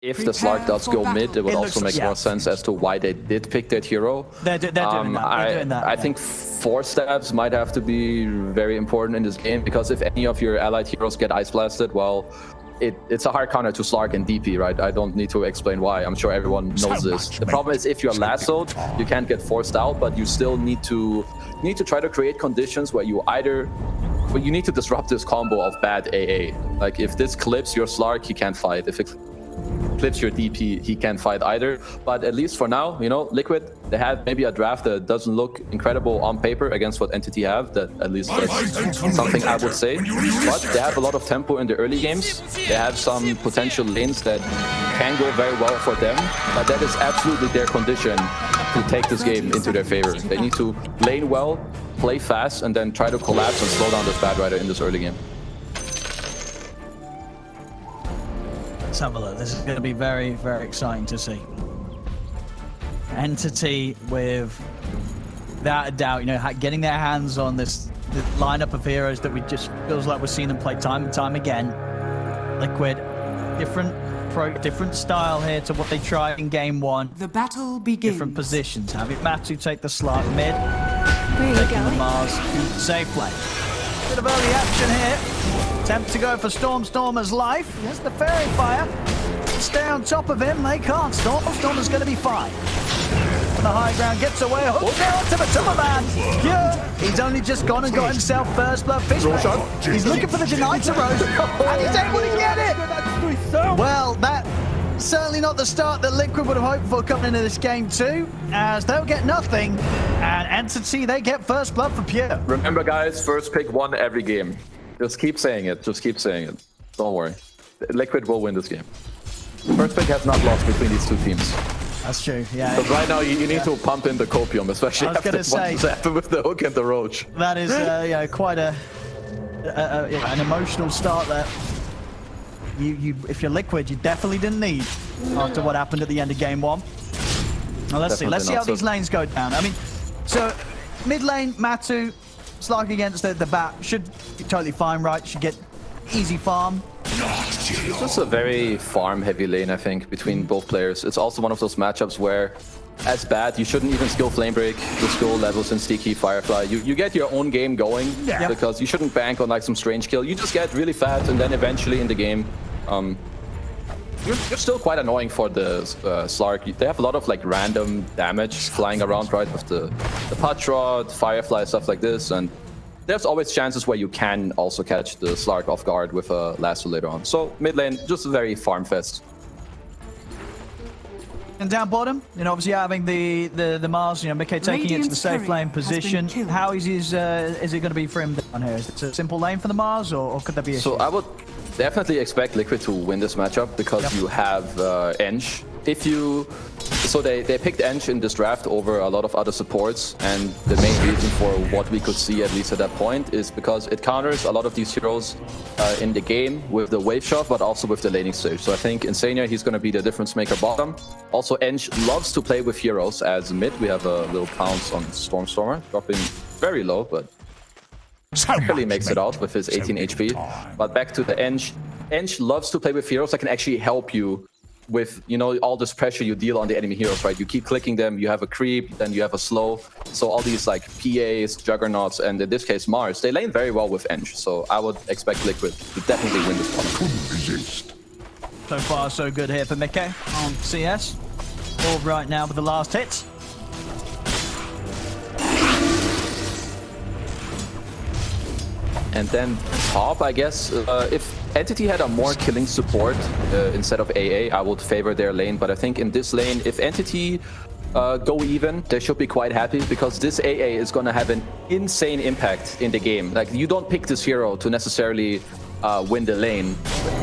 if the Slark does go mid, it would also make more sense as to why they did pick that hero. They're doing that. I think 4 stabs might have to be very important in this game, because if any of your allied heroes get ice blasted, well, it's a hard counter to Slark and DP, right? I don't need to explain why. I'm sure everyone knows this. The problem is if you're lassoed, you can't get forced out, but you still need to try to create conditions where you you need to disrupt this combo of bad AA. Like if this clips your Slark, he can't fight. If it clips your DP, he can't fight either. But at least for now, you know, Liquid, they had maybe a draft that doesn't look incredible on paper against what Entity have. That at least that's something I would say. But they have a lot of tempo in the early games. They have some potential lanes that can go very well for them. But that is absolutely their condition to take this game into their favor. They need to lane well, play fast, and then try to collapse and slow down this Bad Rider in this early game. Let's have a look. This is going to be very, very exciting to see. Entity, without a doubt, you know, getting their hands on this lineup of heroes that we just feels like we're seeing them play time and time again. Liquid, different style here to what they tried in game 1. The battle begins. Different positions. Having Matu take the Slark mid, There taking the Mars safe lane. Bit of early action here. Attempt to go for Stormer's life. There's the Fairy Fire. Stay on top of him. They can't. Stormer's going to be fine. On the high ground, gets away. Hooks down to the Timberman. Pure. He's only just gone and got himself first blood. Fishman. He's looking for the denied to Rose. And he's able to get it. Well, that certainly not the start that Liquid would have hoped for coming into this game too, as they'll get nothing. And Entity, they get first blood for Pure. Remember, guys, first pick won every game. Just keep saying it. Just keep saying it. Don't worry. Liquid will win this game. First pick has not lost between these two teams. That's true, yeah. But right now, you need to pump in the copium, especially after what's happened with the hook and the roach. That is quite an emotional start there. If you're Liquid, you definitely didn't need after what happened at the end of game 1. Well, let's see how these lanes go down. I mean, so mid lane, Matu, Slark against the bat should be totally fine, right? Should get easy farm. It's just a very farm-heavy lane, I think, between both players. It's also one of those matchups where, as bad, you shouldn't even skill Flame Break, the skill levels in Sticky, Firefly. You get your own game going, because you shouldn't bank on like some strange kill. You just get really fast, and then eventually in the game, you're still quite annoying for the Slark. They have a lot of like random damage flying around, right, with the Punch Rod, Firefly, stuff like this, and there's always chances where you can also catch the Slark off guard with a lasso later on. So mid lane, just a very farm fest. And down bottom, you know, obviously having the Mars, you know, Mickey taking it to the safe lane position. How easy is it going to be for him down here? Is it a simple lane for the Mars, or could there be issues? So I would definitely expect Liquid to win this matchup because you have Eng. So they picked Eng in this draft over a lot of other supports, and the main reason for what we could see, at least at that point, is because it counters a lot of these heroes in the game with the wave shot, but also with the laning stage. So I think Insania, he's going to be the difference maker bottom. Also, Eng loves to play with heroes as mid. We have a little pounce on Stormer, dropping very low, but barely makes it out with his 18 HP. But back to the Eng. Eng loves to play with heroes that can actually help you with, you know, all this pressure you deal on the enemy heroes, right? You keep clicking them, you have a creep, then you have a slow. So all these like PAs, Juggernauts, and in this case Mars, they lane very well with Eng. So I would expect Liquid to definitely win this one. So far, so good here for Mickey on CS. All right now with the last hits. And then top, I guess, if Entity had a more killing support instead of AA, I would favor their lane. But I think in this lane, if Entity go even, they should be quite happy because this AA is going to have an insane impact in the game. Like, you don't pick this hero to necessarily win the lane.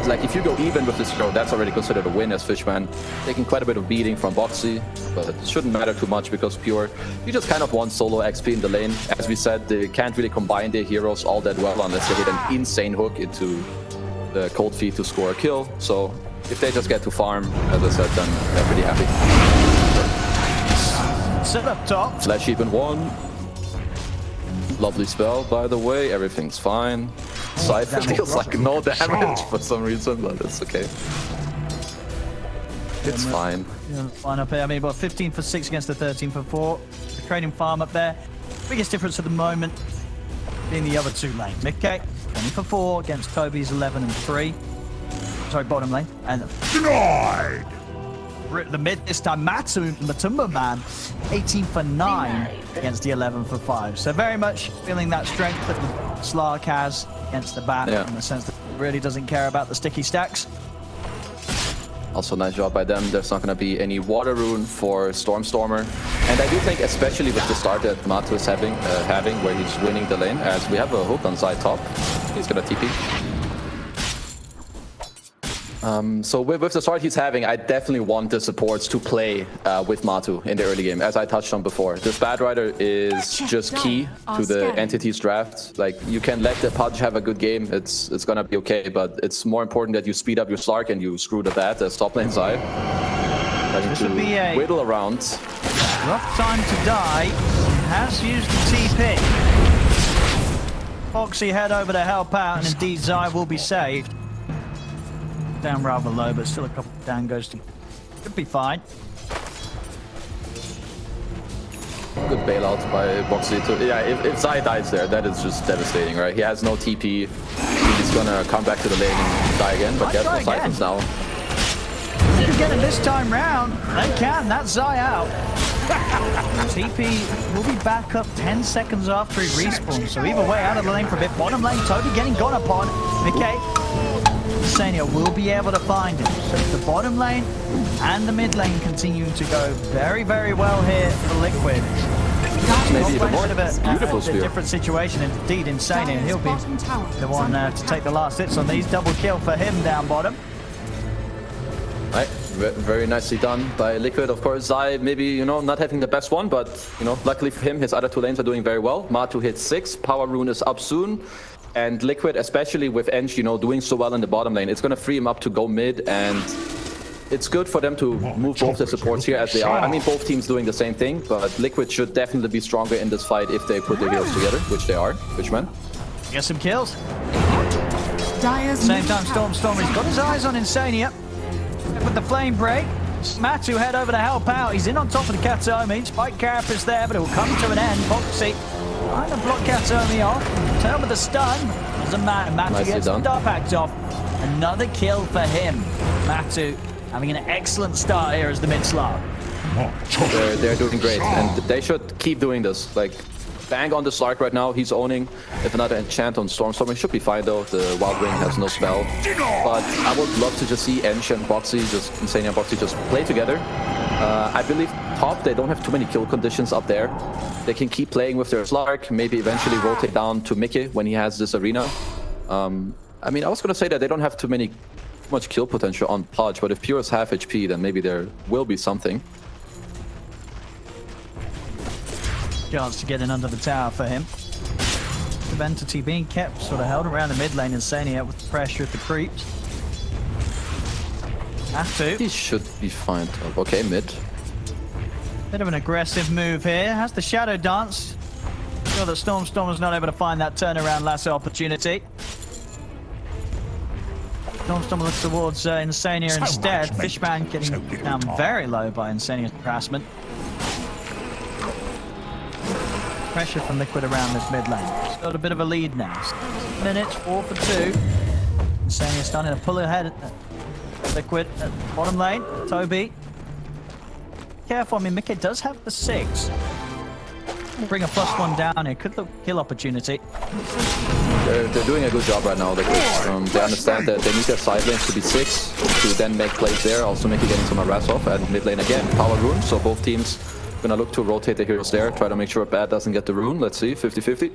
Like, if you go even with this hero, that's already considered a win as Fishman. Taking quite a bit of beating from Boxy, but it shouldn't matter too much because Pure, you just kind of want solo XP in the lane. As we said, they can't really combine their heroes all that well unless they hit an insane hook into the cold feet to score a kill. So if they just get to farm, as I said, then they're pretty happy. Set up top. Flash even one. Lovely spell, by the way. Everything's fine. Cypher deals like no damage for some reason, but it's okay. It's fine. Fine up here. I mean, about 15 for 6 against the 13 for 4. The trading farm up there. Biggest difference at the moment being the other two lane. Mickey, 20 for 4 against Toby's 11 and 3. Sorry, bottom lane. And Denied! the mid this time, Matumba Man, 18 for 9 against the 11 for 5. So very much feeling that strength that the Slark has against the bat in the sense that it really doesn't care about the sticky stacks. Also, nice job by them. There's not going to be any water rune for Stormer. And I do think, especially with the start that Matu is having where he's winning the lane, as we have a hook on side top. He's going to TP. So with the start he's having, I definitely want the supports to play with Matu in the early game, as I touched on before. This Bad Rider is just key to the entity's draft. Like, you can let the PUDGE have a good game, it's gonna be okay, but it's more important that you speed up your Slark and you screw the Bat as top lane side. This would be a whittle around. Rough time to die. Has used the TP. Foxy head over to help out, and indeed Zai will be saved. Down rather low, but still a couple of dangos to... Should be fine. Good bailout by Boxy too. Yeah, if Zai dies there, that is just devastating, right? He has no TP. He's gonna come back to the lane and die again, but careful Siphons now. Get it this time round. They can. That's Zai out. TP will be back up 10 seconds after he respawns. So either way, out of the lane for a bit. Bottom lane, Toby getting gone upon. Okay. Sania will be able to find him. So the bottom lane and the mid lane continuing to go very, very well here for Liquid. Maybe even more. Beautiful spear. Different situation indeed. Insania. He'll be the one to take the last hits on these. Double kill for him down bottom. Right. Very nicely done by Liquid. Of course, Zai maybe, not having the best one, but, luckily for him, his other two lanes are doing very well. Matu hit 6. Power Rune is up soon. And Liquid, especially with Ench, doing so well in the bottom lane, it's going to free him up to go mid, and it's good for them to move both the supports here as they are. I mean, both teams doing the same thing, but Liquid should definitely be stronger in this fight if they put their heroes together, which they are. Witchman. Get some kills. Same time, Stormer's got his eyes on Insania. With the flame break, Matu head over to help out. He's in on top of the Katomi. Spike Carapace there, but it will come to an end. Foxy trying to block Katomi off. Turn with the stun. Doesn't matter. Matu gets the Dark Pact off. Another kill for him. Matu having an excellent start here as the mid slot. They're doing great, and they should keep doing this. Like, bang on the Slark right now. He's owning. If another enchant on Stormer should be fine though. The Wild Ring has no spell. But I would love to just see Ench and Boxy, Insania and Boxy, just play together. I believe top, they don't have too many kill conditions up there. They can keep playing with their Slark, maybe eventually rotate down to Mickey when he has this arena. I mean, I was going to say that they don't have too much kill potential on PUDGE, but if Pure is half HP, then maybe there will be something. Chance to get in under the tower for him. The entity being kept sort of held around the mid lane, Insania with the pressure of the creeps. Have to. He should be fine. Okay, mid. Bit of an aggressive move here. Has the shadow dance. Sure that Stormer's not able to find that turnaround lasso opportunity. Stormer looks towards Insania instead. Fishman getting down very low by Insania's harassment. Pressure from Liquid around this mid lane. It's got a bit of a lead now. 6 minutes, 4 for 2. Insania starting to pull ahead. Liquid at the bottom lane. Toby. Careful, I mean, Mickey does have the 6. Bring a +1 down here. Could look kill opportunity. They're doing a good job right now. They understand that they need their side lanes to be 6 to then make plays there. Also Mickey getting some harass off, and mid lane again. Power Rune, so both teams gonna look to rotate the heroes there, try to make sure Bad doesn't get the rune. Let's see, 50-50.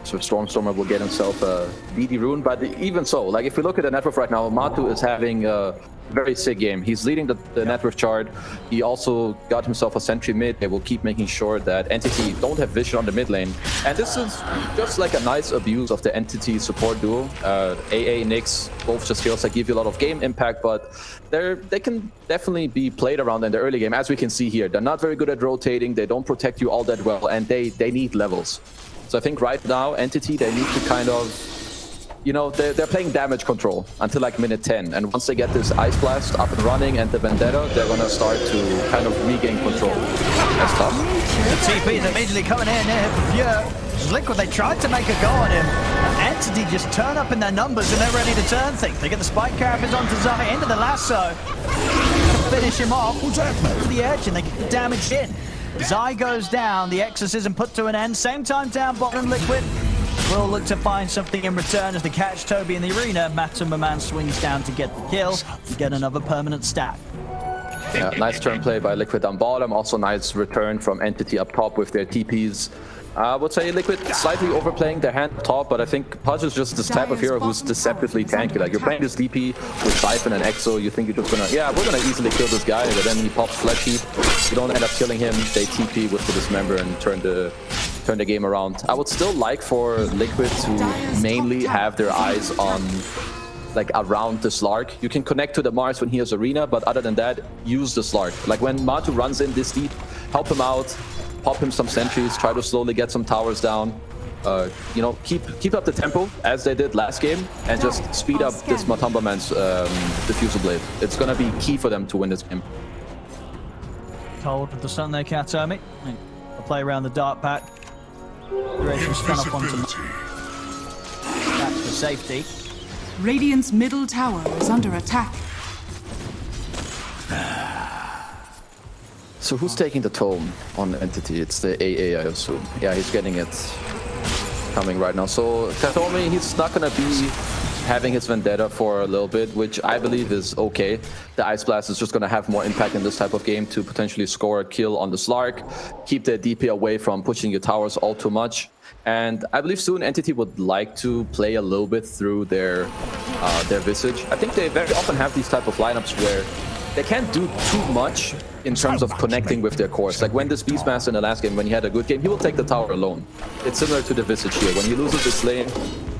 So Stormer will get himself a BD rune, but even so, like if we look at the network right now, Matu is having a very sick game. He's leading the network chart. He also got himself a sentry mid. They will keep making sure that Entity don't have vision on the mid lane. And this is just like a nice abuse of the Entity support duo. AA, Nyx, both just heroes that give you a lot of game impact, but they can definitely be played around in the early game, as we can see here. They're not very good at rotating. They don't protect you all that well, and they need levels. So I think right now, Entity, they need to kind of you know, they're playing damage control until like minute 10. And once they get this Ice Blast up and running and the Vendetta, they're going to start to kind of regain control. That's tough. The TP is immediately coming in here for Pure. Liquid, they tried to make a go on him. Entity just turn up in their numbers and they're ready to turn things. They get the spike carapace onto Zai, into the lasso. Finish him off to the edge and they get the damage in. Zai goes down, the exorcism put to an end. Same time down bottom, Liquid will look to find something in return as they catch Toby in the arena. Matsumaman swings down to get the kill and get another permanent stack. Yeah, nice turn play by Liquid on bottom. Also nice return from Entity up top with their TPs. I would say Liquid slightly overplaying their hand top, but I think Pudge is just this type of hero who's deceptively tanky. Like, you're playing this DP with Siphon and Exo, you think you're just gonna, yeah, we're gonna easily kill this guy, but then he pops Flesh Heap. You don't end up killing him, they TP with the Dismember and turn the game around. I would still like for Liquid to mainly have their eyes on, like, around the Slark. You can connect to the Mars when he has Arena, but other than that, use the Slark. Like, when Matu runs in this deep, help him out, pop him some sentries, try to slowly get some towers down. You know, keep up the tempo as they did last game, and just speed up this Matamba Man's Diffusal Blade. It's gonna be key for them to win this game. Hold with the stun there, Katomi. I'll play around the dart pack. Duration stun up onto That's for safety. Radiant's middle tower is under attack. So who's taking the tome on Entity? It's the AA, I assume. Yeah, he's getting it coming right now. So Katomi, he's not going to be having his Vendetta for a little bit, which I believe is okay. The Ice Blast is just going to have more impact in this type of game to potentially score a kill on the Slark, keep the DP away from pushing your towers all too much. And I believe soon Entity would like to play a little bit through their Visage. I think they very often have these type of lineups where they can't do too much in terms of connecting with their cores. Like when this Beastmaster in the last game, when he had a good game, he will take the tower alone. It's similar to the Visage here. When he loses his lane,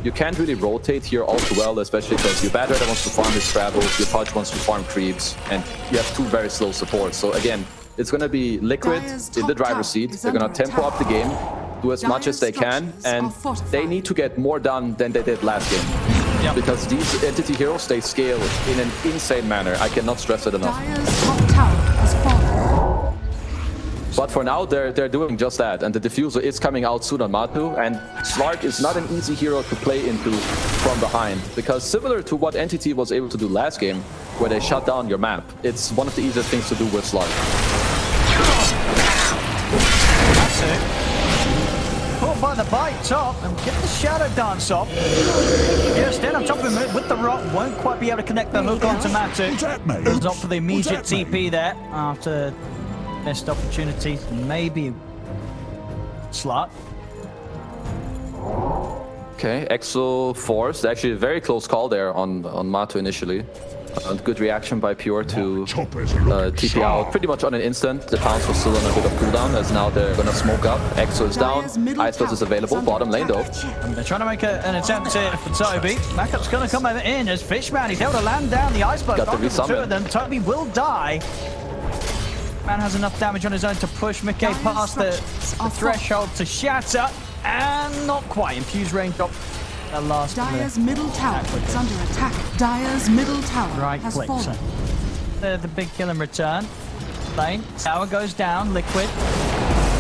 you can't really rotate here all too well, especially because your Bad Rider wants to farm his travels, your Pudge wants to farm creeps, and you have two very slow supports. So again, it's going to be Liquid in the driver's seat. They're going to tempo up the game, do as much as they can, and they need to get more done than they did last game. Yep. Because these Entity heroes, they scale in an insane manner. I cannot stress it enough. But for now, they're doing just that. And the Diffuser is coming out soon on Matu. And Slark is not an easy hero to play into from behind. Because similar to what Entity was able to do last game, where they shut down your map, it's one of the easiest things to do with Slark. That's it. Caught by the bite top and get the Shadow Dance off. Yeah, stand on top of him with the rock. Won't quite be able to connect the hook onto Matu. Goes up for the immediate TP there after missed opportunities. Maybe slot. Okay, Exo forced. Actually, a very close call there on Matu initially. Good reaction by Pure to TP out pretty much on an instant. The pounce was still on a bit of cooldown, as now they're gonna smoke up. Exo is down, Ice Blast is available, bottom lane though. And they're trying to make an attempt here for Toby. Backup's gonna come in as Fishman, he's able to land down the Ice Blast. Got the resummon. Two of them, Toby will die. Man has enough damage on his own to push Mickey past the threshold to shatter, and not quite. Infuse range up. Last Dire's middle tower is under attack. Dire's middle tower has fallen. The big kill in return. Lane. Tower goes down. Liquid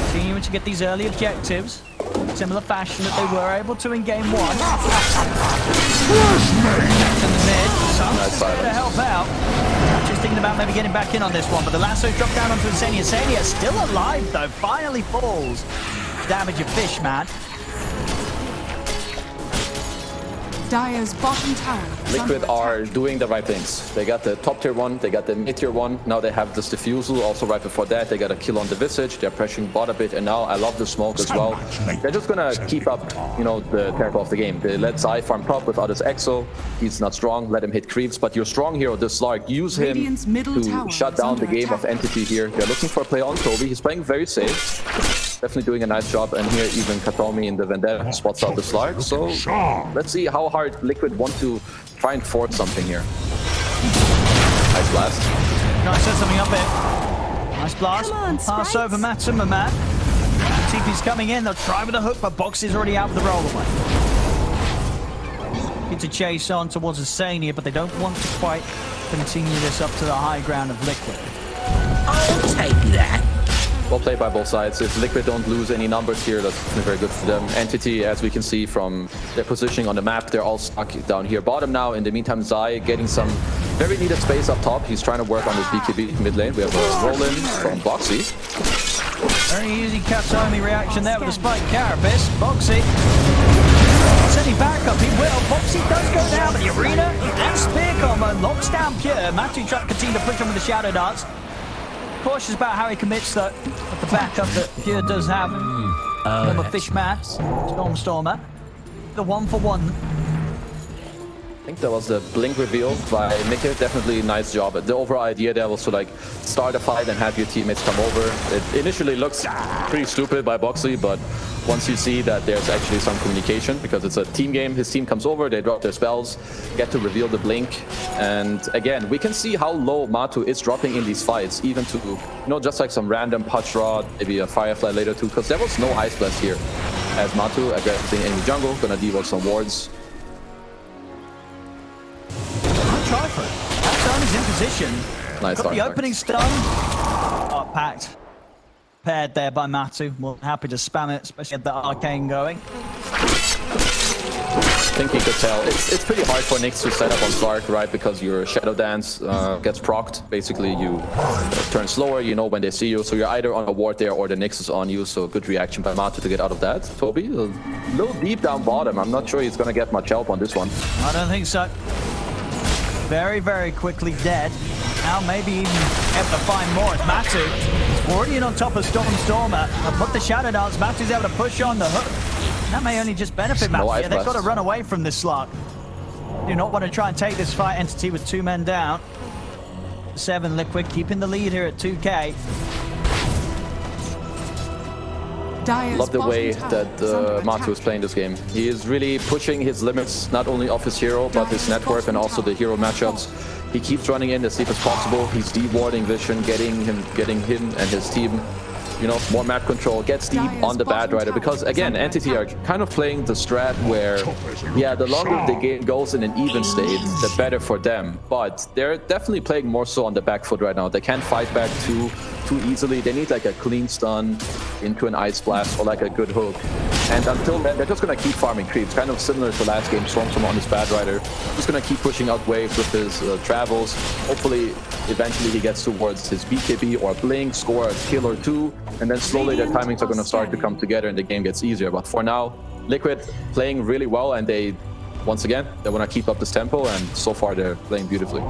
continuing to get these early objectives. Similar fashion that they were able to in game one. In the mid. Nice to help out. Just thinking about maybe getting back in on this one, but the lasso dropped down onto Insania. Insania still alive though. Finally falls. Damage of Fishman. Dire's bottom tower. Liquid are doing the right things. They got the top tier one, they got the mid tier one. Now they have this Diffusal. Also right before that, they got a kill on the Visage. They're pressuring bot a bit, and now I love the smoke as well. They're just gonna keep up, you know, the tempo of the game. They let Zai farm top without his Exo. He's not strong. Let him hit creeps. But your strong hero, this Slark, use him to shut down the game of Entity here. They're looking for a play on Toby. He's playing very safe. Definitely doing a nice job, and here even Katomi in the Vendetta spots out the Slark. So let's see how hard Liquid want to try and force something here. Nice blast. Nice, set something up here. Nice blast. Pass over Matsumaman. TP's coming in. They'll try with a hook, but Box is already out of the roll away. to chase on towards Asania, but they don't want to quite continue this up to the high ground of Liquid. I'll take that. Well played by both sides. If Liquid don't lose any numbers here, that's very good for them. Entity, as we can see from their positioning on the map, they're all stuck down here bottom now. In the meantime, Zai getting some very needed space up top. He's trying to work on his BKB mid lane. We have a roll-in from Boxy. Very easy Katami reaction there with the spike carapace. Boxy sending back up, he will. Boxy does go down, but the arena and spear combo locks down Pure. Matu trying to continue to push him with the shadow darts. Cautious about how he commits though, with the backup that Pure does have. Number Fishman, Stormstormer, the 1-for-1. I think that was the blink reveal by Mikke. Definitely nice job. The overall idea there was to like start a fight and have your teammates come over. It initially looks pretty stupid by Boxley, but once you see that there's actually some communication, because it's a team game, his team comes over, they drop their spells, get to reveal the blink. And again, we can see how low Matu is dropping in these fights, even to, you know, just like some random Pudge Rod, maybe a Firefly later too, because there was no Ice Blast here. As Matu aggressing enemy jungle, gonna devote some wards. Try for it. That stun is in position. Nice. Got the opening stun. Oh, packed. Paired there by Matu. More than happy to spam it, especially with the arcane going. I think you could tell. It's pretty hard for Nyx to set up on Slark, right? Because your Shadow Dance gets procced. Basically, you turn slower, you know when they see you. So you're either on a ward there or the Nyx is on you. So good reaction by Matu to get out of that. Toby, a little deep down bottom. I'm not sure he's going to get much help on this one. I don't think so. Very, very quickly dead. Now maybe even able to find more. It's Matu. He's already in on top of Stormstormer. Put the Shadow Dance. Matu's able to push on the hook. That may only just benefit Matu. Yeah, they've got to run away from this Slark. Do not want to try and take this fight. Entity with 2 men down. 7 Liquid keeping the lead here at 2K. Love the way that Matu is playing this game. He is really pushing his limits, not only of his hero, but his network and also the hero matchups. He keeps running in as deep as possible. He's de-warding Vision, getting him and his team, you know, more map control, gets deep on the Bad Rider. Because again, Entity are kind of playing the strat where, yeah, the longer the game goes in an even state, the better for them. But they're definitely playing more so on the back foot right now. They can't fight back too easily. They need like a clean stun into an Ice Blast or like a good hook. And until then, they're just going to keep farming creeps, kind of similar to last game, Stormstorm on his Bad Rider. Just going to keep pushing out waves with his travels. Hopefully, eventually he gets towards his BKB or Blink, score a kill or 2, and then slowly their timings are going to start to come together and the game gets easier. But for now, Liquid playing really well, and they, once again, they want to keep up this tempo, and so far they're playing beautifully.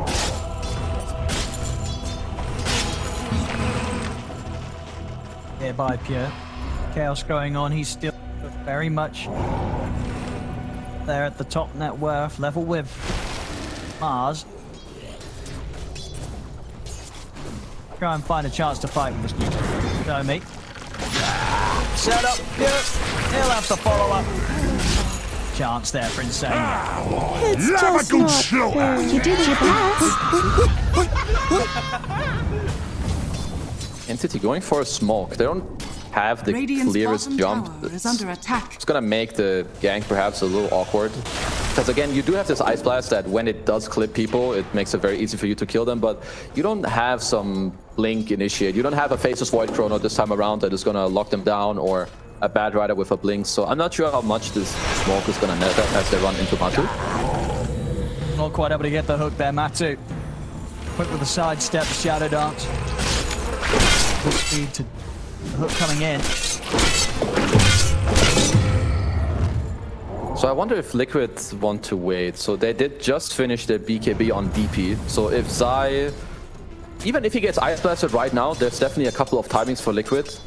Here by Pure. Chaos going on. He's still very much there at the top net worth, level with Mars. Try and find a chance to fight with this new Domi. Set up, Pure. He'll have to follow up. Chance there for Insane. It's just not fair. You did your best. Entity going for a smoke. They don't have the clearest jump. It's gonna make the gank perhaps a little awkward. Because again, you do have this Ice Blast that when it does clip people, it makes it very easy for you to kill them, but you don't have some Blink initiate. You don't have a Faceless Void Chrono this time around that is gonna lock them down, or a Bad Rider with a Blink. So I'm not sure how much this smoke is gonna net them as they run into Matu. Not quite able to get the hook there, Matu. Quick with the sidestep, the Shadow Dance. Good speed to the hook coming in. So I wonder if Liquid want to wait. So they did just finish their BKB on DP. So if Zai, even if he gets Ice Blasted right now, there's definitely a couple of timings for Liquid.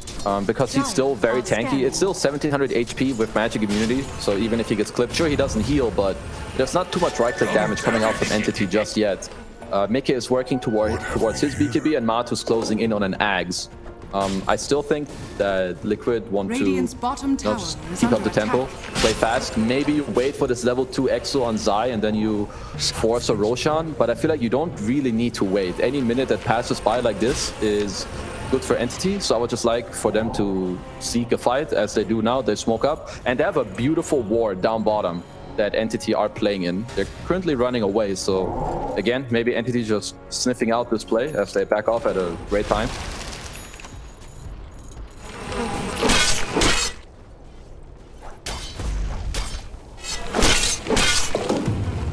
Because he's still very tanky. It's still 1700 HP with magic immunity. So even if he gets clipped, sure he doesn't heal, but there's not too much right-click damage coming out from Entity just yet. Mikke is working towards his BKB, and Matu's closing in on an Ags. I still think that Liquid want to just keep up the tempo, play fast. Maybe you wait for this level 2 Exo on Zai and then you force a Roshan, but I feel like you don't really need to wait. Any minute that passes by like this is good for Entity, so I would just like for them to seek a fight as they do now. They smoke up, and they have a beautiful ward down bottom. that Entity are playing in. They're currently running away, so again, maybe Entity just sniffing out this play as they back off at a great time.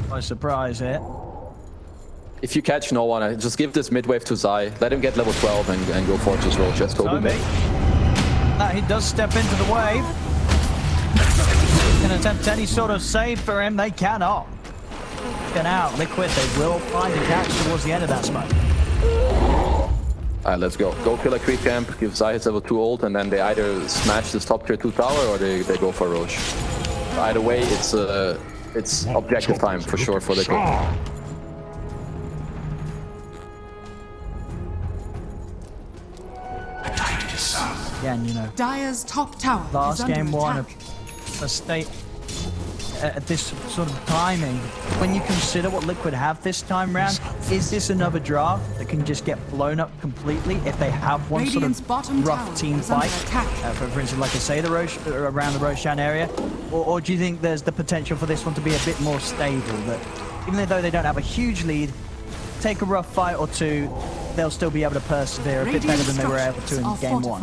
No surprise here. If you catch no one, just give this mid wave to Zai. Let him get level 12 and go Fortress Roach as Toby. He does step into the wave. Can attempt any sort of save for him. They cannot. Get out. Liquid, they will find a catch towards the end of that smoke. Alright, let's go. Go kill a creep camp, give Zai his level 2 ult, and then they either smash this top tier 2 tower or they go for Roche. Either way, it's objective time for sure for Liquid. Again, you know, Dire's top tower last is under game one, attack. a state at this sort of timing. When you consider what Liquid have this time round, is this another draft that can just get blown up completely if they have one Radiant's sort bottom of rough tower team is under fight? attack. For instance, like I say, the Roche, around the Roshan area, or do you think there's the potential for this one to be a bit more stable? That even though they don't have a huge lead, take a rough fight or two, they'll still be able to persevere a bit better than they were able to in game one.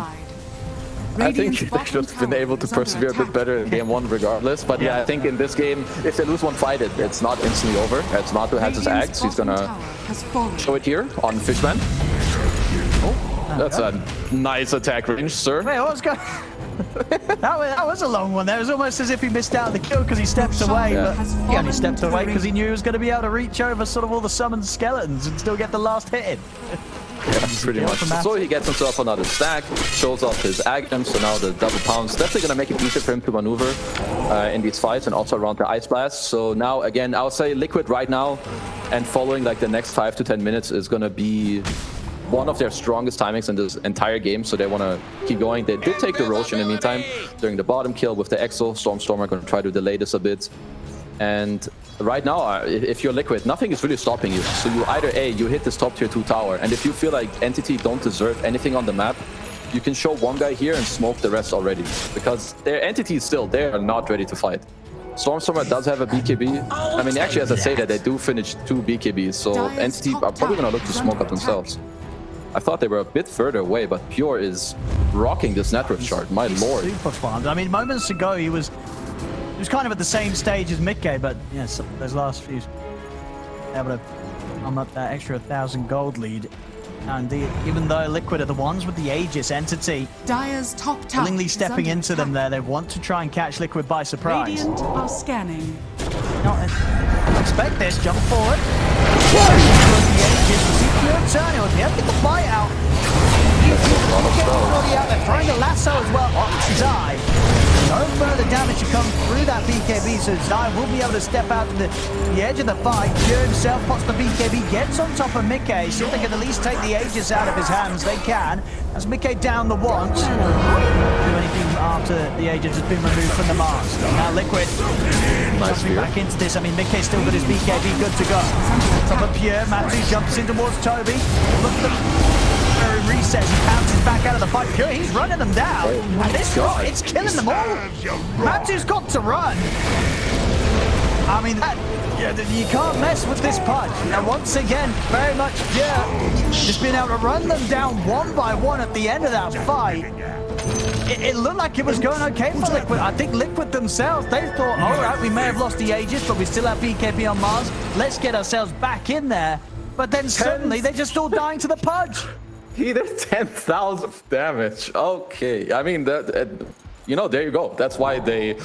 I think they should have been able to persevere a bit better in game one regardless. But yeah, I think in this game, if they lose one fight, it's not instantly over. As Matu has his axe, he's gonna show it here on Fishman. Oh, that's a nice attack range, sir. Wait, what's going that was a long one. That was almost as if he missed out on the kill because he stepped away. Yeah. But he only stepped away because he knew he was going to be able to reach over sort of all the summoned skeletons and still get the last hit in. Yeah, pretty much. So he gets himself another stack, shows off his Agam, so now the double pound's definitely going to make it easier for him to maneuver in these fights and also around the Ice Blast. So now, again, I'll say Liquid right now and following like the next 5 to 10 minutes is going to be one of their strongest timings in this entire game, so they want to keep going. They did take the Roche in the meantime during the bottom kill with the Exo. Stormstormer going to try to delay this a bit. And right now, if you're Liquid, nothing is really stopping you. So you either A, you hit this top tier 2 tower, and if you feel like Entity don't deserve anything on the map, you can show one guy here and smoke the rest already. Because their Entity is still, they are not ready to fight. Stormstormer does have a BKB. I mean, actually, as I say that, they do finish 2 BKBs, so Entity are probably going to look to smoke up themselves. I thought they were a bit further away, but Pure is rocking this network chart. My lord. Super fun. I mean, moments ago, he was kind of at the same stage as Mikke, but yes, those last few able to come up that extra 1,000 gold lead. And even though Liquid are the ones with the Aegis Entity, Dire's top tower willingly stepping into them there, they want to try and catch Liquid by surprise. Radiant are scanning. Not expect this, jump forward. The Aegis, turning with him, get the bite out. Already out there, trying to lasso as well on Zai. No further damage to come through that BKB, so Zai will be able to step out to the edge of the fight. Pure himself pots the BKB, gets on top of Mikke. See if they can at least take the Aegis out of his hands. They can. As Mikke down the once. Do anything after the Aegis has been removed from the mask. Now Liquid jumping back into this. I mean, Mikke's still got his BKB good to go. Top of Pure, Matthew jumps in towards Toby. Look at the resets, he bounces back out of the fight. Pure, he's running them down. And this one, it's killing them all. Matthew's got to run. I mean, you can't mess with this punch. And once again, very much Pure just being able to run them down one by one at the end of that fight. It looked like it was going okay for Liquid. I think Liquid themselves, they thought, all right, we may have lost the Aegis, but we still have BKB on Mars. Let's get ourselves back in there. But then suddenly, they're just all dying to the Pudge. He did 10,000 damage. Okay, I mean that. You know, there you go. That's why they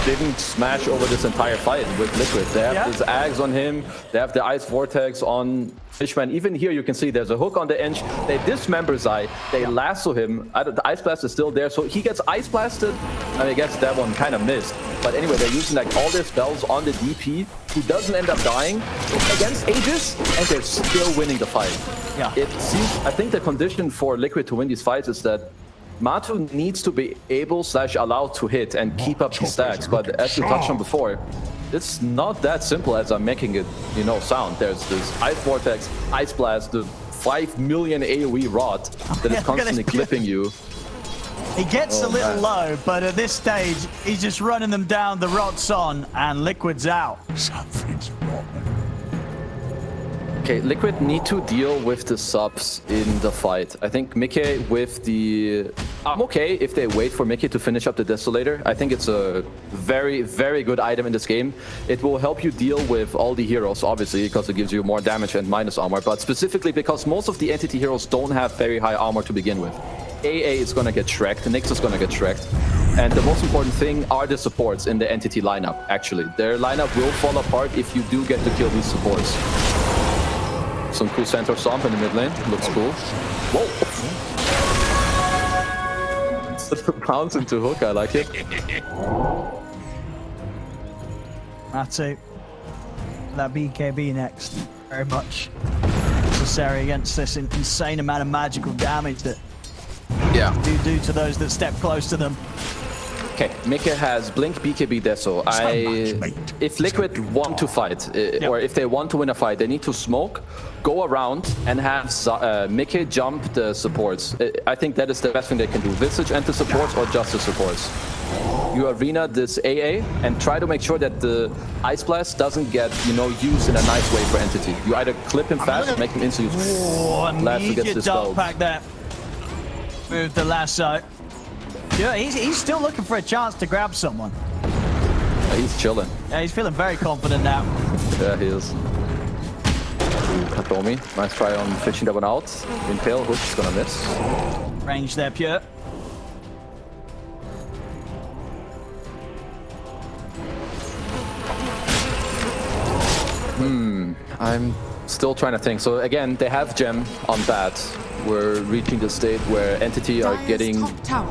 didn't smash over this entire fight with Liquid. They have this Ags on him. They have the Ice Vortex on Fishman. Even here, you can see there's a hook on the edge. They dismember Zai. They lasso him. The Ice Blast is still there, so he gets Ice Blasted. I mean, I guess that one kind of missed. But anyway, they're using like all their spells on the DP, who doesn't end up dying against Aegis, and they're still winning the fight. Yeah. It seems, I think the condition for Liquid to win these fights is that Matu needs to be able / allowed to hit and keep up the stacks. But as you touched on before, it's not that simple as I'm making it, you know, sound. There's this Ice Vortex, Ice Blast, the 5 million AoE rod that is constantly clipping you. He gets a little low, but at this stage, he's just running them down. The rot's on, and Liquid's out. Something's wrong. Okay, Liquid need to deal with the subs in the fight. I think Mickey with the... I'm okay if they wait for Mickey to finish up the Desolator. I think it's a very, very good item in this game. It will help you deal with all the heroes, obviously, because it gives you more damage and minus armor, but specifically because most of the entity heroes don't have very high armor to begin with. AA is going to get Shrek'd, Nyx is going to get Shrek'd, and the most important thing are the supports in the entity lineup, actually. Their lineup will fall apart if you do get to kill these supports. Some cool center stomp in the mid lane. Looks cool. Whoa! Bounce into hook. I like it. Matu. That BKB next. Very much necessary against this insane amount of magical damage that do to those that step close to them. Okay, Mickey has Blink, BKB, Deso. If Liquid want to fight, or if they want to win a fight, they need to smoke, go around, and have Mickey jump the supports. I think that is the best thing they can do. Visage and the supports, or just the supports. You arena this AA, and try to make sure that the Ice Blast doesn't get, used in a nice way for Entity. You either clip him fast, or make him instant use. Oh, immediate dark pack there. Move the lasso. Yeah, he's still looking for a chance to grab someone. He's chilling. Yeah, he's feeling very confident now. Yeah, he is. Katomi, nice try on fishing that one out. Impale, Hook's gonna miss. Range there, Pure. I'm still trying to think. So again, they have Gem on bat. We're reaching the state where Entity are getting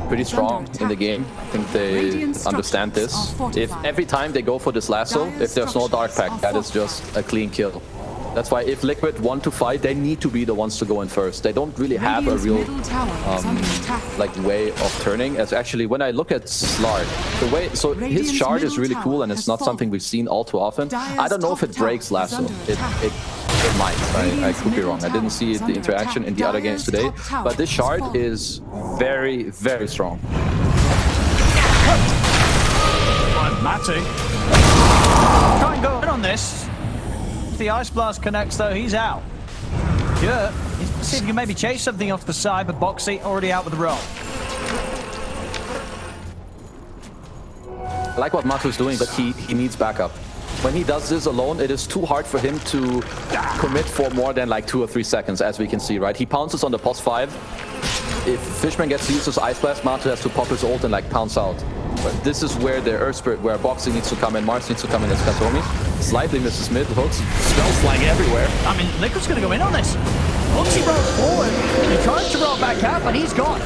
pretty strong in the game. I think they understand this. If every time they go for this lasso, if there's no dark pack, that is just a clean kill. That's why if Liquid want to fight, they need to be the ones to go in first. They don't really have a real way of turning. As actually, when I look at Slark, his shard is really cool, and it's not something we've seen all too often. I don't know if it breaks lasso. It might. I could be wrong. I didn't see the interaction in the other games today, but this shard is very, very strong. Matu. Try and go in on this. If the Ice Blast connects, though, he's out. Pure. See if you can maybe chase something off the side, but Boxy already out with the roll. I like what Matu's doing, but he needs backup. When he does this alone, it is too hard for him to commit for more than like 2 or 3 seconds, as we can see, right? He pounces on the pos 5. If Fishman gets to use his Ice Blast, Matu has to pop his ult and like pounce out. But this is where the Earth Spirit, where Boxy needs to come in, Mars needs to come in as Katomi. Slightly misses mid, hooks, spells flying everywhere. I mean, Liquid's gonna go in on this. Boxy rolls forward, and he tries to roll back out, but he's gone.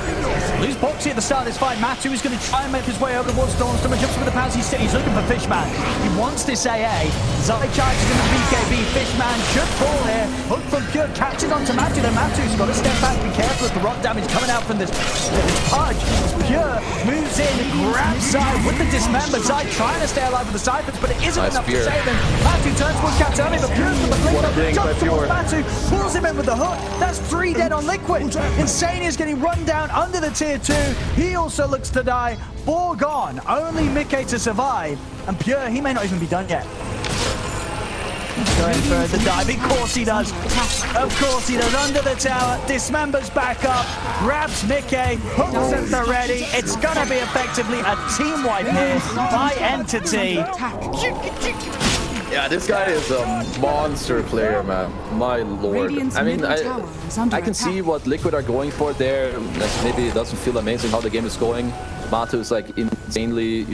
Lose Boxy at the start of this fight. Matu is going to try and make his way over towards Stormstorm and jumps with the pounce. He's looking for Fishman. He wants this AA. Zai charges him with BKB. Fishman should fall here. Hook from Pure catches onto Matu. Then Matu's got to step back. Be careful of the rock damage coming out from this Pudge. Pure moves in, grabs Zai with the dismember. Zai trying to stay alive with the Cyphers, but it isn't enough to save him. Matu turns towards Katomi, but Pure's got the blink up, jumps towards Matu, pulls him in with the hook. That's 3 dead on Liquid. Insane is getting run down under the tier 2. He also looks to die. 4 gone. Only Mickey to survive. And Pure, he may not even be done yet. He's going for the dive. Of course he does. Of course he does. Under the tower. Dismembers back up. Grabs Mickey. Hooks at the ready. It's going to be effectively a team wipe here by Entity. Yeah, this guy is a monster player, man. My lord. I mean, I can see what Liquid are going for there. Maybe it doesn't feel amazing how the game is going. Matu is like insanely,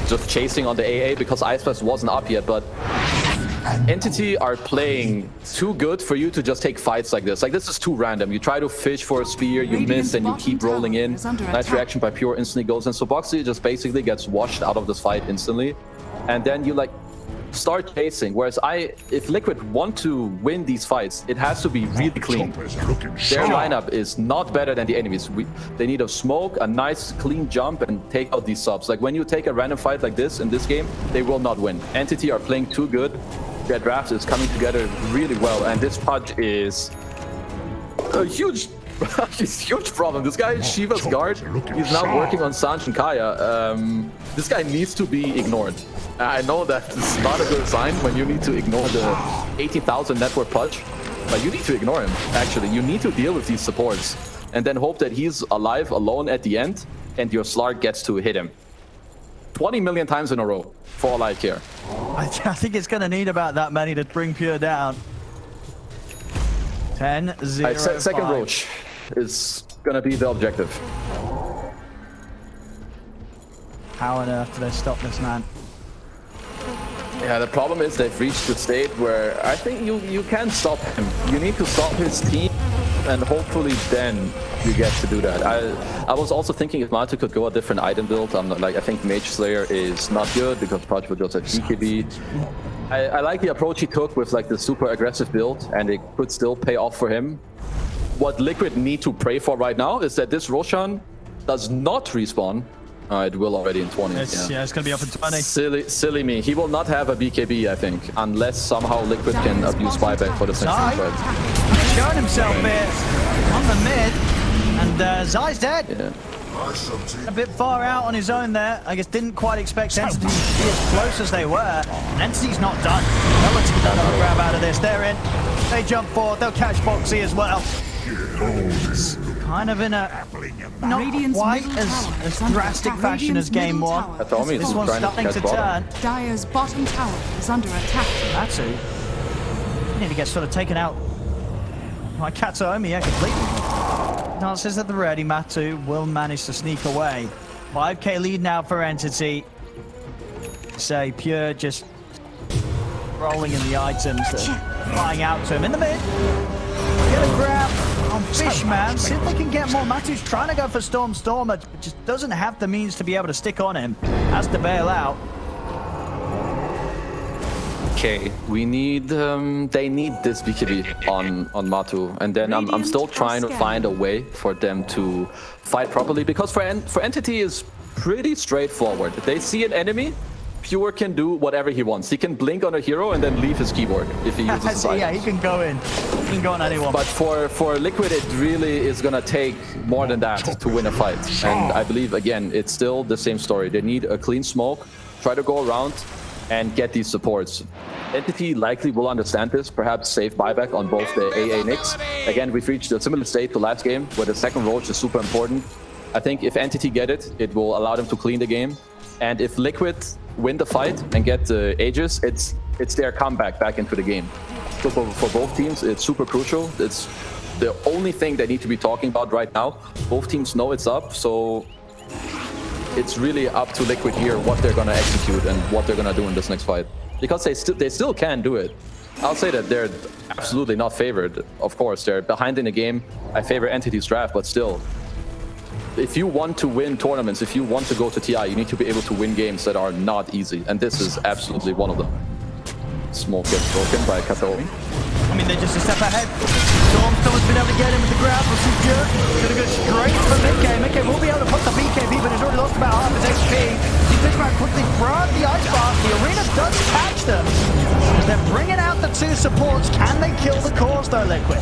just chasing on the AA because Ice Blast wasn't up yet, but Entity are playing too good for you to just take fights like this. Like, this is too random. You try to fish for a spear, you miss, and you keep rolling in. Nice reaction by Pure, instantly goes in. So Boxy just basically gets washed out of this fight instantly. And then you start chasing. Whereas if Liquid want to win these fights, it has to be really clean. Their lineup is not better than the enemies. They need a smoke, a nice clean jump, and take out these subs. Like, when you take a random fight like this in this game, they will not win. Entity are playing too good. Their draft is coming together really well, and this Pudge is a huge He's a huge problem. This guy is Shiva's guard. He's now working on Sanj and Kaya. This guy needs to be ignored. I know that it's not a good sign when you need to ignore the 80,000 network Pudge, but you need to ignore him, actually. You need to deal with these supports and then hope that he's alive alone at the end and your Slark gets to hit him 20 million times in a row for all I care. I think it's going to need about that many to bring Pure down. 10-0. Second Roach is going to be the objective. How on earth do they stop this man? Yeah, the problem is they've reached the state where I think you can stop him. You need to stop his team, and hopefully then you get to do that. I was also thinking if Matu could go a different item build. I'm not, like, I think Mage Slayer is not good because Pudge would just have BKB. I like the approach he took with like the super aggressive build, and it could still pay off for him. What Liquid need to pray for right now is that this Roshan does not respawn. It will already in 20. Yeah, it's going to be up in 20. Silly me. He will not have a BKB, I think, unless somehow Liquid can abuse buyback for the next fight. He's showing himself here on the mid, and Zai's dead. Yeah. A bit far out on his own there. I guess didn't quite expect Entity to be as close as they were. And Entity's not done. Relatively done on the grab out of this. They're in. They jump forward. They'll catch Boxy as well. Kind of in a not quite as drastic fashion as game one. This one's starting to turn. Dire's bottom tower is under attack. Matsu nearly gets sort of taken out by Katsuomi, yeah, completely. Dances at the ready. Matu will manage to sneak away. 5k lead now for Entity. Say Pure just rolling in the items that are flying out to him in the mid. Get a grab on Fishman. See if they can get more. Matu's trying to go for Stormer, but just doesn't have the means to be able to stick on him. Has to bail out. Okay, we need they need this BKB on Matu, and then I'm still trying to find a way for them to fight properly, because for Entity is pretty straightforward. They see an enemy, Pure can do whatever he wants. He can blink on a hero and then leave his keyboard if he uses his items. Yeah, he can go in. He can go on anyone. But for Liquid, it really is gonna take more than that to win a fight. And I believe, again, it's still the same story. They need a clean smoke, try to go around and get these supports. Entity likely will understand this, perhaps save buyback on both the AA Nyx. Again, we've reached a similar state to last game, where the second Roach is super important. I think if Entity get it, it will allow them to clean the game. And if Liquid win the fight and get the Aegis, it's their comeback back into the game. So for both teams, it's super crucial. It's the only thing they need to be talking about right now. Both teams know it's up, so it's really up to Liquid here what they're gonna execute and what they're gonna do in this next fight. Because they still can do it. I'll say that they're absolutely not favored. Of course, they're behind in the game. I favor Entity's draft, but still, if you want to win tournaments, if you want to go to TI, you need to be able to win games that are not easy, and this is absolutely one of them. Smoke gets broken by Katsuomi. I mean, they're just a step ahead. Storm's been able to get him with the grab. We'll see Pure. He's going to go straight for Mickey. Mickey will be able to put the BKB, but he's already lost about half his HP. Fishman quickly grabbed the ice bar. The arena does catch them. As they're bringing out the two supports. Can they kill the cause, though, Liquid?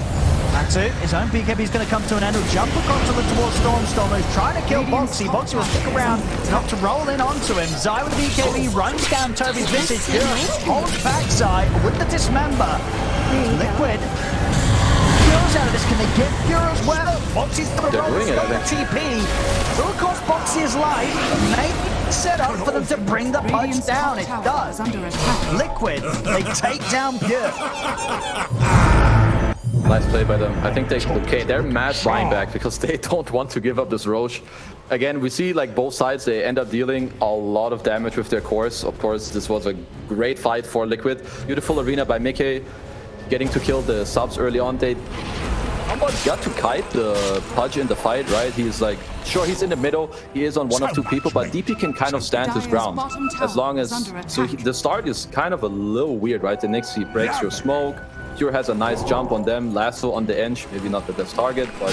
Matsu, his own BKB is going to come to an end. He'll jump across towards Storm, who's trying to kill Boxy. Boxy will stick around, not to roll in onto him. Zai with the BKB runs down Toby's visage. Holds back Zai with the dismember. Liquid kills out of this. Can they get Pure as well? Boxy's going to roll the TP. Will cost Boxy his life. Maybe set up for them to bring the Pudge down. It does. Liquid, they take down Pure. Nice play by them. I think they're mad buying back because they don't want to give up this Roche. Again, we see like both sides, they end up dealing a lot of damage with their cores. Of course, this was a great fight for Liquid. Beautiful arena by Mickey, getting to kill the subs early on. They almost got to kite the Pudge in the fight, right? He's like, sure, he's in the middle. He is on one of two people, but DP can kind of stand his ground. As long as, the start is kind of a little weird, right? The Nyx, he breaks your smoke. Pure has a nice jump on them, lasso on the edge, maybe not the best target, but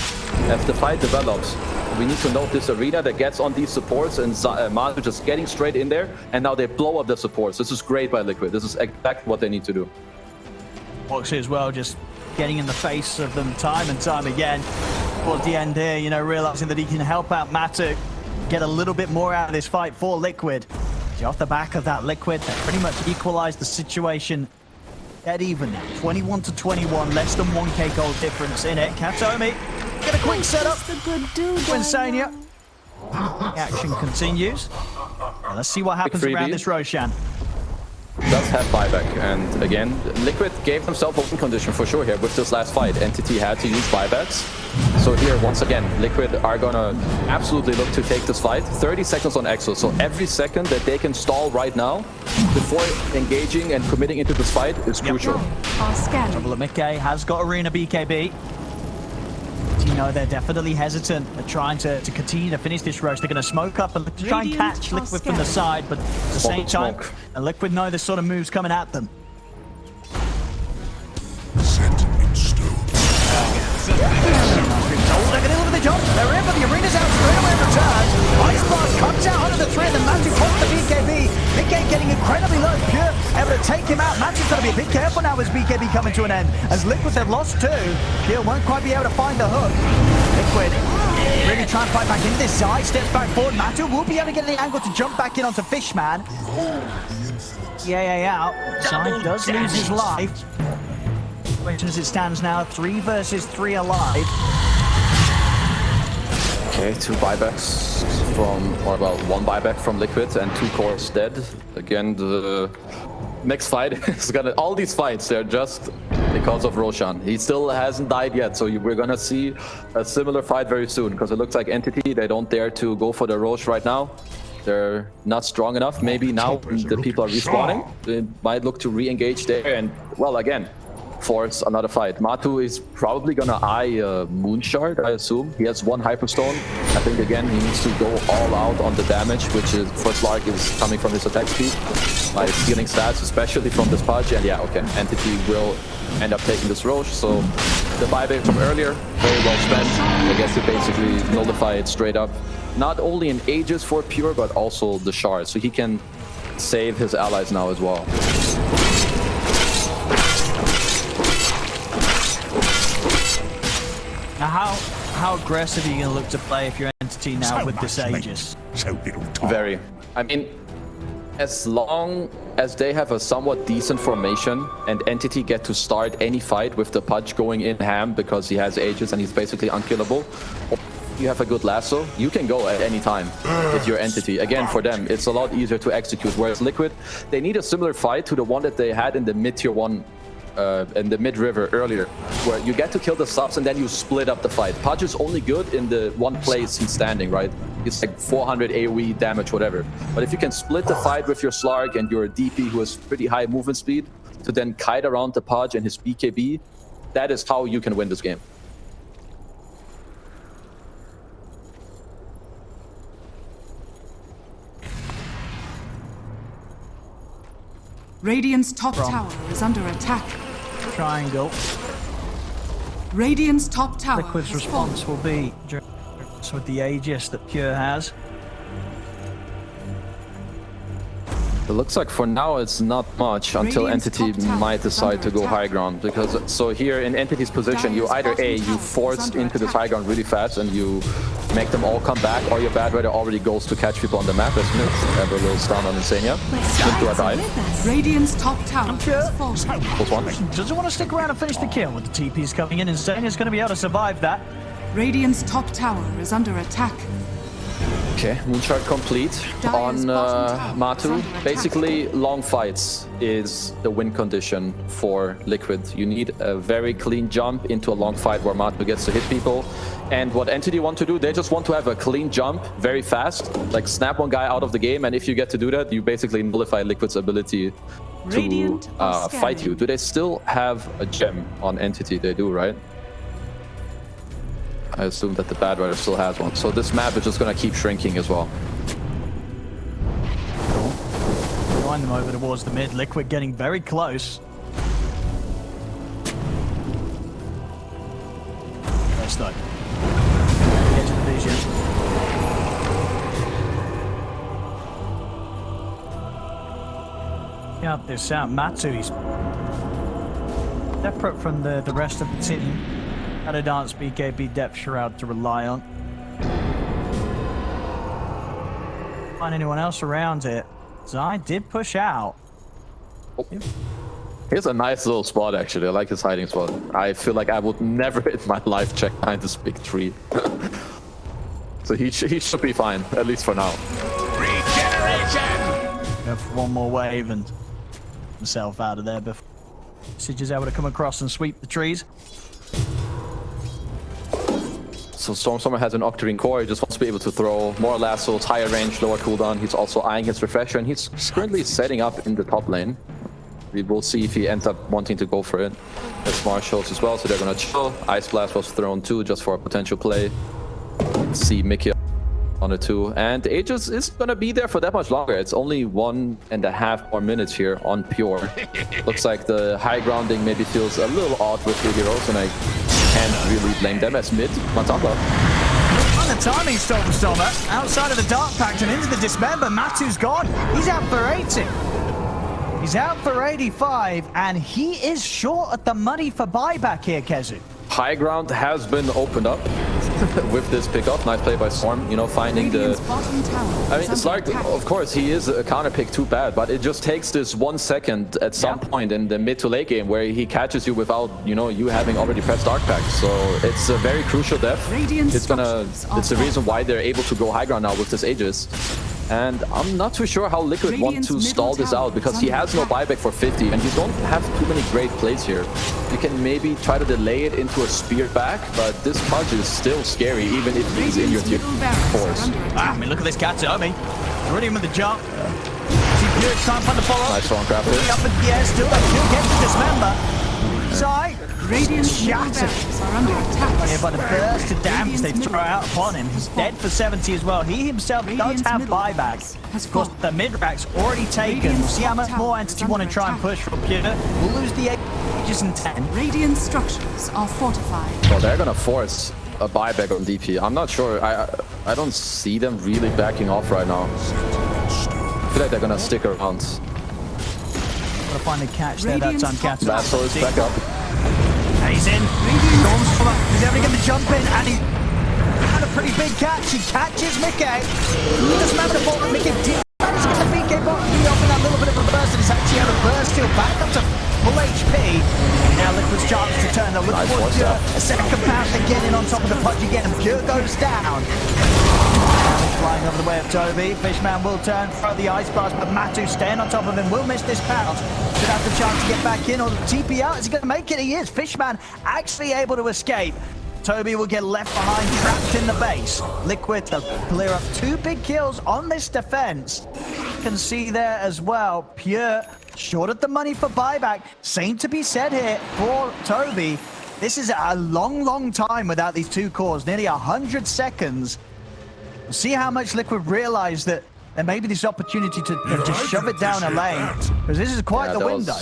as the fight develops, we need to note this arena that gets on these supports, and Matu just getting straight in there, and now they blow up the supports. This is great by Liquid. This is exactly what they need to do. Boxy as well, just getting in the face of them time and time again. towards the end here, you know, realizing that he can help out Matu, get a little bit more out of this fight for Liquid. So off the back of that, Liquid, they pretty much equalized the situation dead even now. 21-21, less than 1k gold difference in it. Katomi, get a quick setup. Just a good dude. Winsania. The action continues. Now let's see what happens around this Roshan. Does have buyback, and again, Liquid gave themselves a win condition for sure here with this last fight. Entity had to use buybacks. So here, once again, Liquid are gonna absolutely look to take this fight. 30 seconds on Exo, so every second that they can stall right now before engaging and committing into this fight is crucial. Trouble at Mickey has got Arena BKB. You know, they're definitely hesitant at trying to continue to finish this roast. They're going to smoke up and try and catch Liquid from the side, but at the same time, Liquid know this sort of move's coming at them. Set in stone. They're going to look at the jump. They're in, but the arena's out straight away in return. Ice Blast comes out under the tree, and Matu pops the BKB. BK getting incredibly low. Pure able to take him out. Matu's got to be a bit careful now as BKB coming to an end. As Liquid, they've lost two. Pure won't quite be able to find the hook. Liquid really trying to fight back into this. Zai steps back forward. Matu will be able to get the angle to jump back in onto Fishman. Yeah, out. Zai does lose his life. As it stands now, 3 versus 3 alive. Okay, 2 buybacks from, or well, 1 buyback from Liquid and 2 cores dead. Again, the next fight is gonna, all these fights, they're just because of Roshan. He still hasn't died yet, so we're gonna see a similar fight very soon, because it looks like Entity, they don't dare to go for the Rosh right now. They're not strong enough. Maybe now the people are respawning, they might look to re-engage there and, well, again, force another fight. Matu is probably gonna eye Moonshard, I assume. He has 1 Hyperstone. I think again he needs to go all out on the damage, which is for Slark is coming from his attack speed, by stealing stats, especially from this Pudge. And yeah, okay, Entity will end up taking this Roche. So the buyback from earlier, very well spent. I guess to basically nullify it straight up. Not only in Aegis for Pure, but also the Shard, so he can save his allies now as well. Now, how aggressive are you going to look to play if you're Entity now So with this much Aegis? So little time. Very. I mean, as long as they have a somewhat decent formation and Entity get to start any fight with the Pudge going in ham because he has Aegis and he's basically unkillable, or you have a good lasso, you can go at any time with your Entity. Again, for them, it's a lot easier to execute, whereas Liquid, they need a similar fight to the one that they had in the mid-tier 1 in the mid-river earlier, where you get to kill the subs and then you split up the fight. Pudge is only good in the one place he's standing, right? It's like 400 AoE damage, whatever. But if you can split the fight with your Slark and your DP who has pretty high movement speed to then kite around the Pudge and his BKB, that is how you can win this game. Radiant's top tower is under attack. Triangle. Radiant's top tower Liquid's has fallen. response will be with the Aegis that Pure has. It looks like for now it's not much until Radiant's Entity top tower might is decide under to go attack. high ground, because so here in Entity's position you either A, you force into this high ground really fast and you make them all come back, or your bad weather already goes to catch people on the map. As Smith have a little stun on Insania into a dive. Radiant's top tower has fallen. Close one. Doesn't want to stick around and finish the kill with the TPs coming in, and Insania's going to be able to survive that. Radiant's top tower is under attack. Okay, Moonshard complete on Matu. Basically, long fights is the win condition for Liquid. You need a very clean jump into a long fight where Matu gets to hit people. And what Entity want to do, they just want to have a clean jump very fast, like snap one guy out of the game. And if you get to do that, you basically nullify Liquid's ability to fight you. Do they still have a gem on Entity? They do, right? I assume that the bad rider still has one. So this map is just going to keep shrinking as well. Line them over towards the mid. Liquid getting very close. Nice though. Get to the vision. Yeah, this out. Matu, he's separate from the rest of the team. Shadow Dance, BKB, Depth Shroud to rely on. Find anyone else around here. Zai did push out. Oh. Here's a nice little spot, actually. I like his hiding spot. I feel like I would never in my life check behind this big tree. So he should be fine, at least for now. Regeneration! Go for one more wave and himself out of there before Sage is able to come across and sweep the trees. So Stormstormer has an Octarine core. He just wants to be able to throw more lassos, higher range, lower cooldown. He's also eyeing his refresher, and he's currently setting up in the top lane. We will see if he ends up wanting to go for it. As Mars shows as well, so they're gonna chill. Ice Blast was thrown too, just for a potential play. See Mickey on it too, and Aegis is gonna be there for that much longer. It's only 1.5 more minutes here on Pure. Looks like the high grounding maybe feels a little odd with the heroes, and I can't really blame them as mid. Matamba. On the timing, Stormstormer, outside of the Dark Pact and into the Dismember. Matu's gone. He's out for 80. He's out for 85, and he is short at the money for buyback here, Kezu. High ground has been opened up with this pickup. Nice play by Storm, you know, finding the... I mean, it's like, of course, he is a counter pick too bad, but it just takes this 1 second at some point in the mid to late game where he catches you without, you know, you having already pressed Dark Pact. So it's a very crucial death. It's the reason why they're able to go high ground now with this Aegis. And I'm not too sure how Liquid want to stall this out, because he has no buyback for 50 and you don't have too many great plays here. You can maybe try to delay it into a spear back, but this PUDGE is still scary even if he's in your tier 4s. I mean, look at this Katsuomi. Already with the jump. See Pure trying to find the follow-up. Nice strong craft here. Up in the air still, they do get to Dismember. Zai, Radiant shattered. Here by the burst of damage they throw out upon him. He's dead for 70 as well. He himself does have buyback. Of course, the mid-rack's already taken. We'll see how much more Entity want to try and push from Pure. We'll lose the Aegis in 10. Radiant structures are fortified. So they're gonna force a buyback on DP. I'm not sure. I don't see them really backing off right now. I feel like they're gonna stick around. Gotta find a catch there that time. Catch. Lasso is back up. He's in. Stormstormer, he's ever going to jump in, and he had a pretty big catch. He catches Mickey. He doesn't have the ball, but Mickey did manage to get the BK bottom. He offered that little bit of a burst, and he's actually had a burst steal back up to full HP. Now Liquid's chance to turn. They'll look for Pure. A second pound again in on top of the PUDGE again, and Pure goes down. Flying over the way of Toby. Fishman will turn, throw the Ice Blast, but Matu staying on top of him will miss this pound. Should have the chance to get back in or the TP out. Is he going to make it? He is. Fishman actually able to escape. Toby will get left behind, trapped in the base. Liquid to clear up 2 big kills on this defense. You can see there as well, Pure short of the money for buyback. Same to be said here for Toby. This is a long time without these 2 cores, nearly 100 seconds. We'll see how much Liquid realize that there may be this opportunity to just shove it down a lane, because this is quite the window.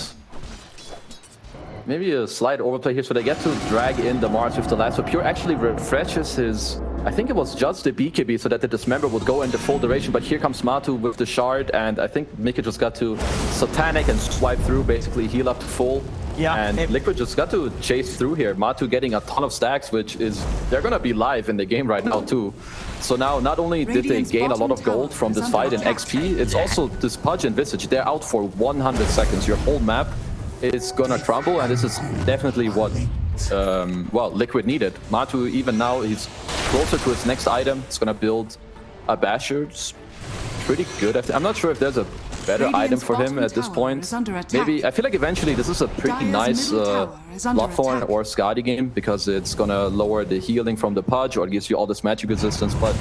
Maybe a slight overplay here, so they get to drag in the Mars with the lasso. Pure actually refreshes his... I think it was just the BKB so that the Dismember would go into full duration, but here comes Matu with the shard, and I think Mickey just got to Satanic and swipe through, basically heal up to full. Yeah, and Liquid just got to chase through here. Matu getting a ton of stacks, which is... They're gonna be live in the game right now too. So now, not only did they gain a lot of gold from this fight in XP, it's also this PUDGE and Visage. They're out for 100 seconds. Your whole map is gonna crumble, and this is definitely what, well, Liquid needed. Matu, even now, he's closer to his next item. It's gonna build a Basher. It's pretty good. I'm not sure if there's a better item for him at this point. Maybe, I feel like eventually this is a pretty nice Bloodthorn or Skadi game, because it's gonna lower the healing from the PUDGE, or it gives you all this magic resistance, but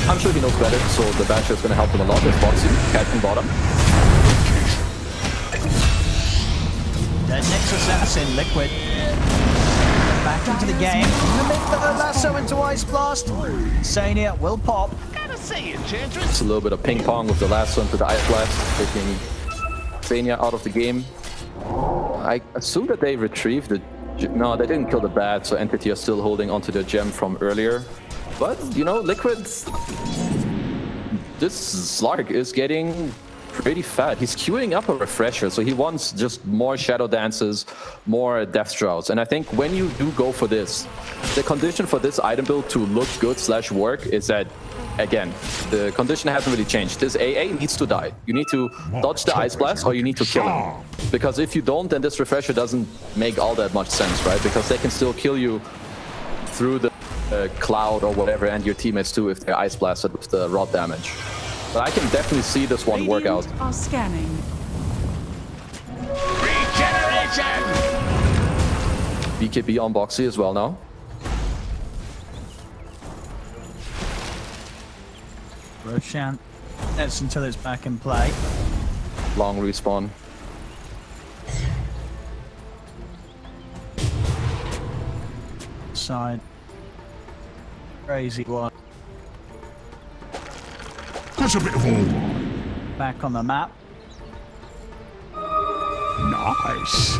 I'm sure he knows better, so the Basher is gonna help him a lot. It's Boxy, catching bottom. The next assassin, Liquid. Back into the game. Lasso into Ice Blast. Sania will pop. It's a little bit of ping pong with the lasso into the Ice Blast, taking Sania out of the game. I assume that they retrieved the... No, they didn't kill the bat, so Entity are still holding onto the gem from earlier. But, you know, Liquid... This Slark is getting pretty fat. He's queuing up a refresher, so he wants just more shadow dances, more death shrouds. And I think when you do go for this, the condition for this item build to look good / work is that, again, the condition hasn't really changed. This AA needs to die. You need to dodge the Ice Blast or you need to kill him. Because if you don't, then this refresher doesn't make all that much sense, right? Because they can still kill you through the cloud or whatever, and your teammates too if they're Ice Blasted with the rod damage. But I can definitely see this one work out. Are scanning. Regeneration! BKB on Boxy as well now. Roshan, that's until it's back in play. Long respawn. Side. Crazy one. That's a bit of all. Back on the map. Nice.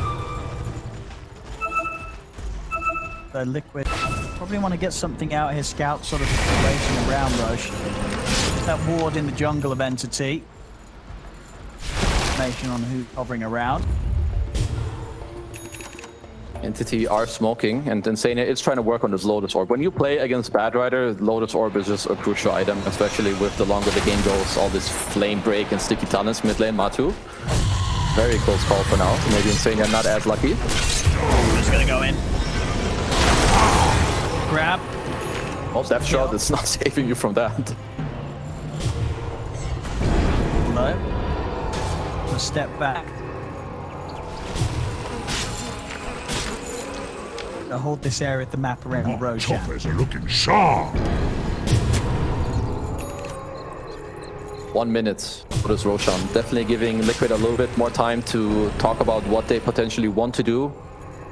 The Liquid probably want to get something out here. Scout sort of situation around Roche. That ward in the jungle of Entity. Information on who's hovering around. Entity are smoking, and Insania is trying to work on this Lotus Orb. When you play against Bad Rider, Lotus Orb is just a crucial item, especially with the longer the game goes. All this Flame Break and Sticky Tunnels mid lane, Matu. Very close call for now. Maybe Insania not as lucky. Just gonna go in. Grab. Well, Death Shot is not saving you from that. Low. A step back. To hold this area at the map around Roshan. Choppers are looking sharp. 1 minute for this Roshan. Definitely giving Liquid a little bit more time to talk about what they potentially want to do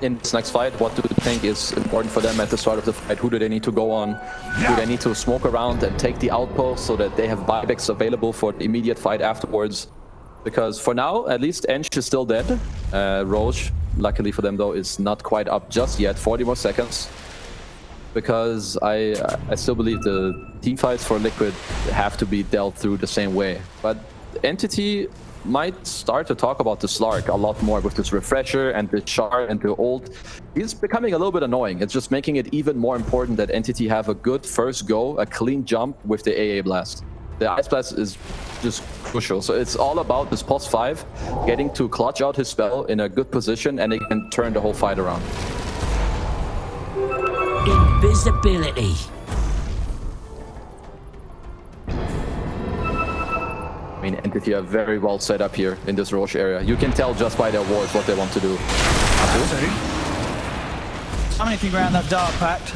in this next fight. What do they think is important for them at the start of the fight? Who do they need to go on? Do they need to smoke around and take the outpost so that they have buybacks available for the immediate fight afterwards? Because for now, at least Ench is still dead. Roche, luckily for them though, is not quite up just yet. 40 more seconds. Because I still believe the team fights for Liquid have to be dealt through the same way. But Entity might start to talk about the Slark a lot more with this refresher and the Shard and the ult. He's becoming a little bit annoying. It's just making it even more important that Entity have a good first go, a clean jump with the AA Blast. The Ice Blast is just crucial. So it's all about this pulse 5 getting to clutch out his spell in a good position, and it can turn the whole fight around. Invisibility. I mean, Entity are very well set up here in this Roche area. You can tell just by their wards what they want to do. How many think around that Dark Pact?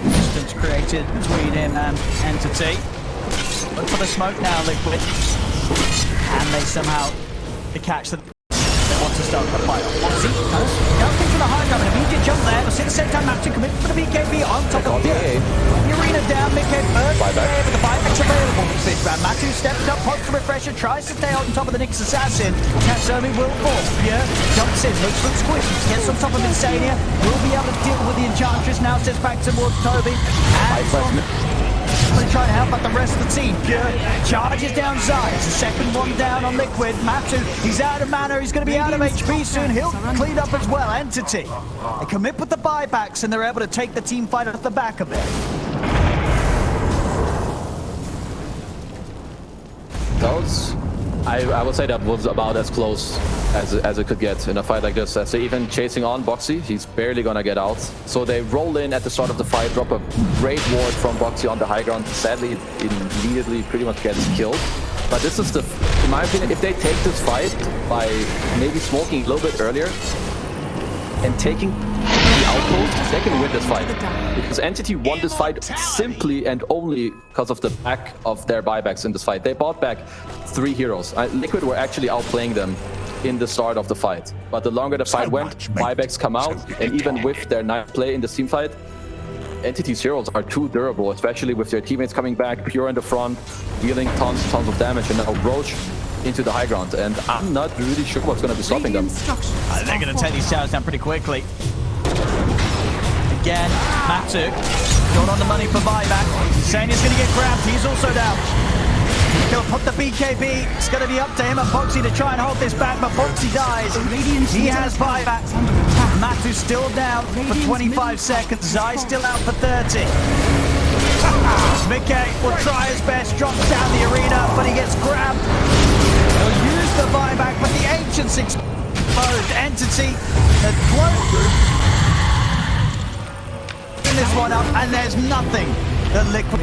Distance created between him and Entity. Look for the smoke now, Liquid. And they somehow catch the... They want to start the fight. Oxy goes for the high ground, an immediate jump there. The same time match to commit for the BKB on top of the arena down, mid-game first. But the buyback's available this round. Matu steps up, pops the refresher, tries to stay on top of the Nyx Assassin. Taxomi will fall. Pierre jumps in, looks for the squish, gets on top of Insania. Will be able to deal with the Enchantress now, steps back towards Toby. And going to try to help out the rest of the team. Pure charges down Zai. It's the second one down on Liquid. Matu, he's out of mana. He's going to be out of HP soon. He'll clean up as well. Entity. They commit with the buybacks and they're able to take the team fight off the back of it. I would say that was about as close as it could get in a fight like this. As they're even chasing on Boxy, he's barely gonna get out. So they roll in at the start of the fight, drop a great ward from Boxy on the high ground. Sadly, it immediately pretty much gets killed. But this is in my opinion, if they take this fight by maybe smoking a little bit earlier and taking the outpost, they can win this fight. Because Entity won this fight simply and only because of the back of their buybacks in this fight. They bought back 3 heroes. Liquid were actually outplaying them in the start of the fight. But the longer the fight went, buybacks come out, and even with their nice play in the team fight, Entity's heroes are too durable, especially with their teammates coming back, Pure in the front, dealing tons of damage, and now Roche into the high ground. And I'm not really sure what's going to be stopping them. They're going to take these towers down pretty quickly. Again, Matu, going on the money for buyback. Sania's going to get grabbed. He's also down. He'll put the BKB. It's going to be up to him and Boxy to try and hold this back, but Boxy dies. He has buyback. Matu's still down for 25 seconds. Zai still out for 30. Mickey will try his best, drops down the arena, but he gets grabbed. He'll use the buyback, but the Ancient's exposed. Entity had blown this one up, and there's nothing that Liquid